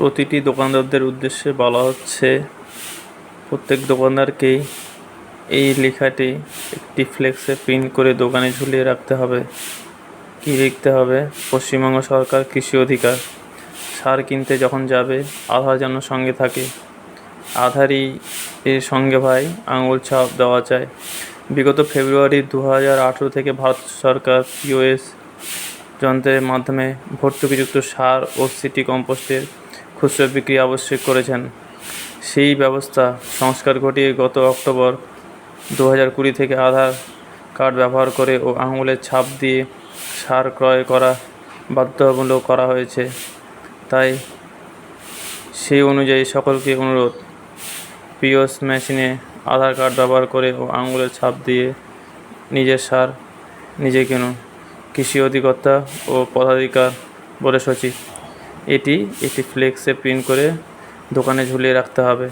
প্রতিটি দোকানদারদের উদ্দেশ্যে বলা হচ্ছে, প্রত্যেক দোকানদারকেই এই লেখাটি একটি ফ্লেক্সে প্রিন্ট করে দোকানে ঝুলিয়ে রাখতে হবে। কী লিখতে হবে? পশ্চিমবঙ্গ সরকার কৃষি অধিকার। সার কিনতে যখন যাবে আধার যেন সঙ্গে থাকে। আধারই এর সঙ্গে ভাই আঙুল ছাপ দেওয়া চাই। বিগত ফেব্রুয়ারি 2018 থেকে ভারত সরকার POS যন্ত্রের মাধ্যমে ভর্তুকিযুক্ত সার ও সিটি কম্পোস্টের খুচরো বিক্রি আবশ্যক করেছেন। সেই ব্যবস্থা সংস্কার ঘটিয়ে গত অক্টোবর 2020 থেকে আধার কার্ড ব্যবহার করে ও আঙুলের ছাপ দিয়ে সার ক্রয় করা বাধ্যতামূলক করা হয়েছে। তাই সেই অনুযায়ী সকলকে অনুরোধ, POS মেশিনে আধার কার্ড ব্যবহার করে ও আঙুলের ছাপ দিয়ে নিজের সার নিজে কিনুন। কৃষি অধিকর্তা ও পদাধিকার বলে সচিব। এটি একটি ফ্লেক্সে প্রিন্ট করে দোকানে ঝুলিয়ে রাখতে হবে।